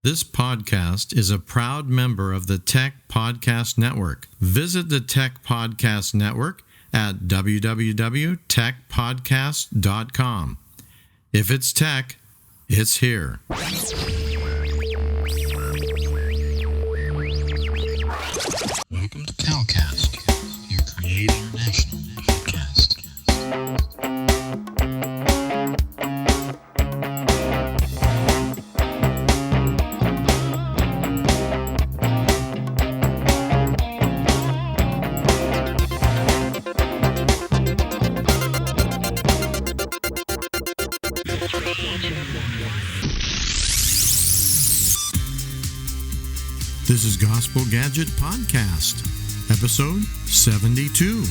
This podcast is a proud member of the Tech Podcast Network. Visit the Tech Podcast Network at www.techpodcast.com. If it's tech, it's here. Welcome to Calcast, your Create International podcast. This is Gospel Gadget Podcast, episode 72.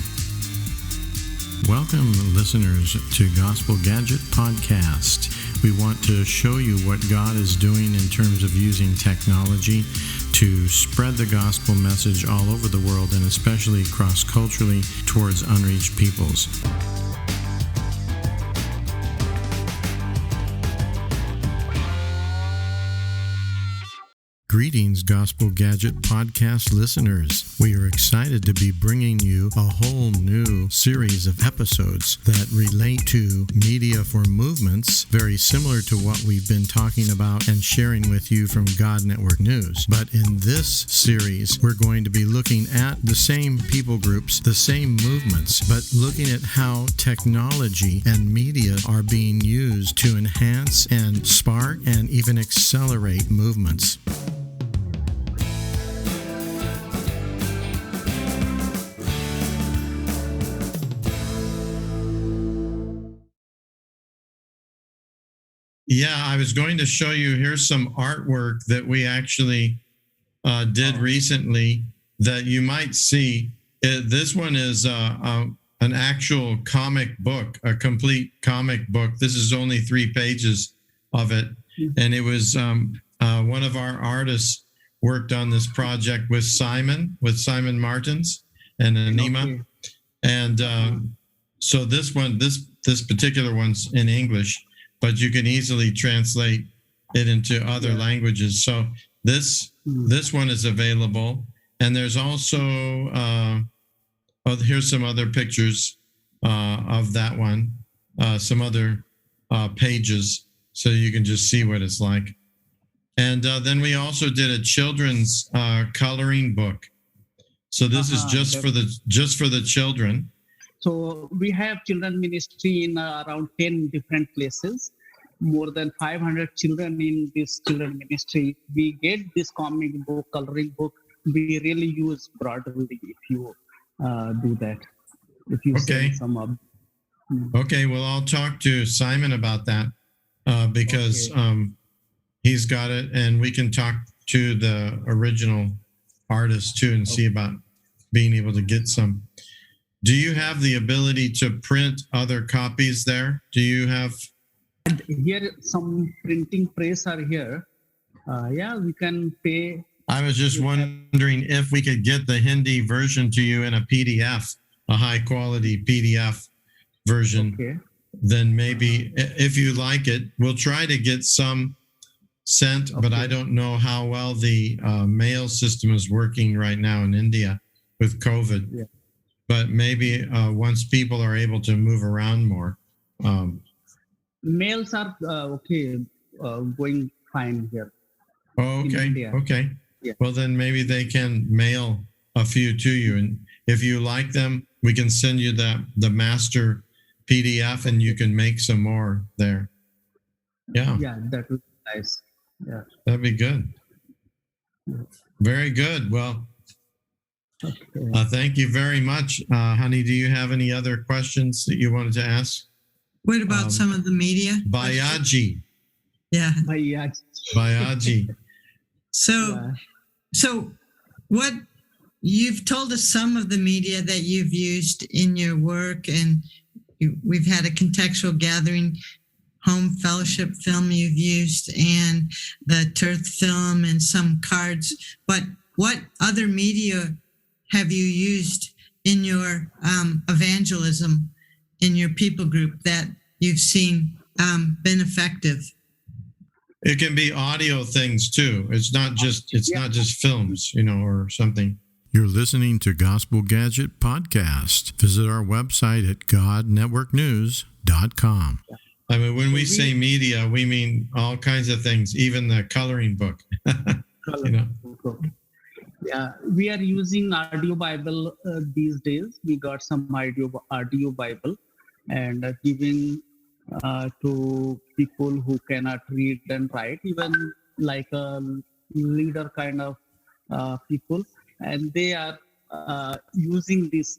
Welcome, listeners, to Gospel Gadget Podcast. We want to show you what God is doing in terms of using technology to spread the gospel message all over the world and especially cross-culturally towards unreached peoples. Greetings, Gospel Gadget Podcast listeners. We are excited to be bringing you a whole new series of episodes that relate to media for movements, very similar to what we've been talking about and sharing with you from God Network News. But in this series, we're going to be looking at the same people groups, the same movements, but looking at how technology and media are being used to enhance and spark and even accelerate movements. Yeah, I was going to show you, here's some artwork that we actually did recently that you might see. This one is an actual comic book, a complete comic book. This is only 3 pages of it. And it was one of our artists worked on this project with Simon Martins and Anima. Okay. And so this one, this particular one's in English, but you can easily translate it into other languages. So this one is available. And there's also, here's some other pictures of that one, some other pages, so you can just see what it's like. And then we also did a children's coloring book. So this is just for the children. So we have children ministry in around 10 different places, more than 500 children in this children ministry. We get this comic book, coloring book, we really use broadly if you do that. If you send some up. Okay, well, I'll talk to Simon about that because he's got it, and we can talk to the original artist too and see about being able to get some. Do you have the ability to print other copies there? Do you have? Here, some printing press are here. We can pay. I was just wondering if we could get the Hindi version to you in a PDF, a high quality PDF version. Okay. Then maybe if you like it, we'll try to get some sent, but I don't know how well the mail system is working right now in India with COVID. Yeah. But maybe once people are able to move around more. Mails are going fine here. Oh, okay. Okay. Yeah. Well, then maybe they can mail a few to you. And if you like them, we can send you the master PDF and you can make some more there. Yeah. Yeah, that would be nice. Yeah. That'd be good. Very good. Well, thank you very much. Honey, do you have any other questions that you wanted to ask? What about some of the media? Bayoji. Yeah. Bayoji. So what you've told us some of the media that you've used in your work, and we've had a contextual gathering, home fellowship film you've used, and the Turth film and some cards. But what other media have you used in your evangelism in your people group that you've seen been effective? It can be audio things too. It's not just films, or something. You're listening to Gospel Gadget Podcast. Visit our website at godnetworknews.com. I mean, when we say media, we mean all kinds of things, even the coloring book. Yeah, we are using Audio Bible these days. We got some Audio Bible and giving to people who cannot read and write, even like a leader kind of people, and they are using this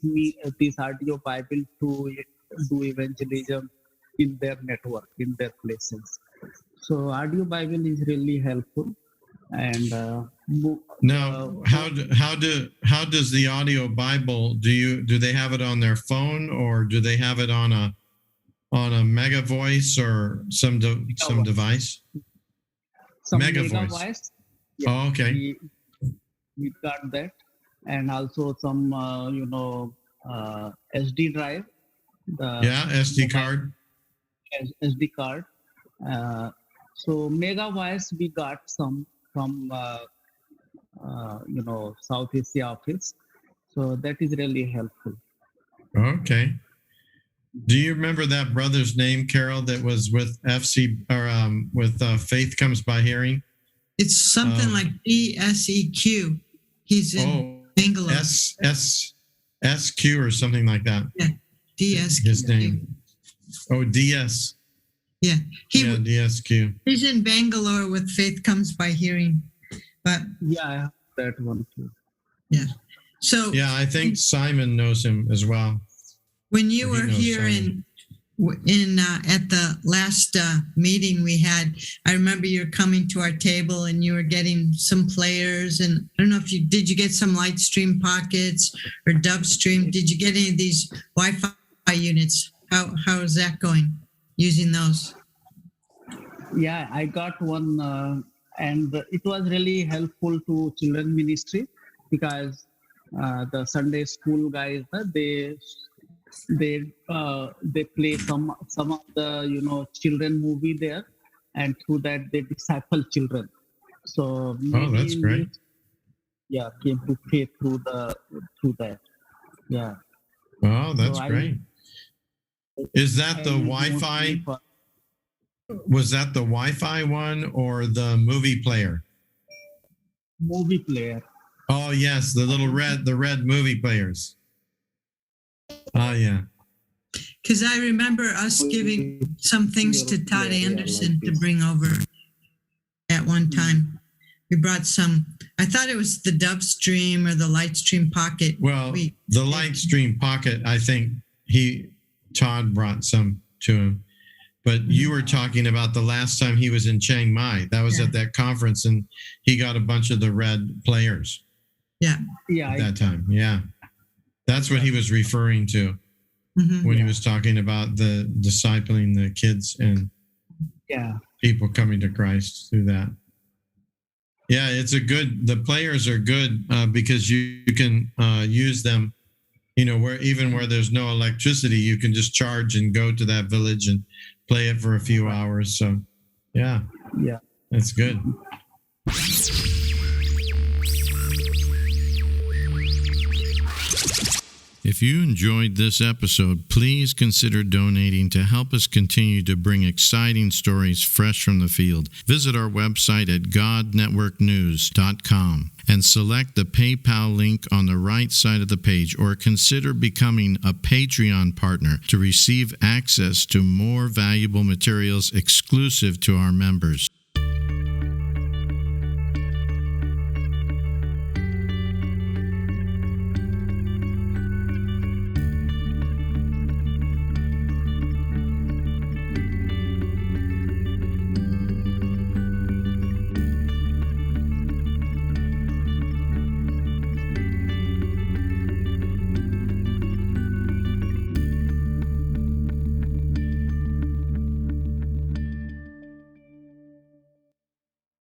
Audio Bible to do evangelism in their network, in their places. So Audio Bible is really helpful. And now, how does the Audio Bible do they have it on their phone, or do they have it on a Mega Voice or some device? Some Mega Voice. Yeah, oh, okay. We got that, and also some SD drive. SD card. SD card. So Mega Voice we got some from South Asia office, so that is really helpful. Okay. Do you remember that brother's name, Carol, that was with FC or with Faith Comes by Hearing? It's something like DSEQ. He's in Bangalore. SQ or something like that. Yeah, DSQ. His name. Oh, DS. Yeah, DSQ. He's in Bangalore with Faith Comes by Hearing, but yeah, I have that one too. Yeah, so yeah, I think Simon knows him as well. When you were here in at the last meeting we had, I remember you were coming to our table and you were getting some players, and I don't know if did you get some Lightstream pockets or Dubstream? Did you get any of these Wi-Fi units? How is that going? Using those? Yeah, I got one, and it was really helpful to children ministry, because the Sunday school guys they play some of the children movie there, and through that they disciple children. So that's great. Yeah, came to faith through that. Yeah. Oh, that's great. Is that the Wi-Fi? Was that the Wi-Fi one or the movie player? Movie player. Oh yes, the red movie players. Oh yeah. Because I remember us giving some things to Todd Anderson to bring over at one time. We brought some. I thought it was the Dubstream or the Lightstream Pocket. Well, the Lightstream Pocket, I think Todd brought some to him. But you were talking about the last time he was in Chiang Mai. That was at that conference, and he got a bunch of the red players. Yeah. Yeah. At that time. Yeah. That's what he was referring to when he was talking about the discipling the kids and people coming to Christ through that. Yeah, the players are good because you can use them, where there's no electricity, you can just charge and go to that village and play it for a few hours. So, yeah, that's good. If you enjoyed this episode, please consider donating to help us continue to bring exciting stories fresh from the field. Visit our website at godnetworknews.com and select the PayPal link on the right side of the page, or consider becoming a Patreon partner to receive access to more valuable materials exclusive to our members.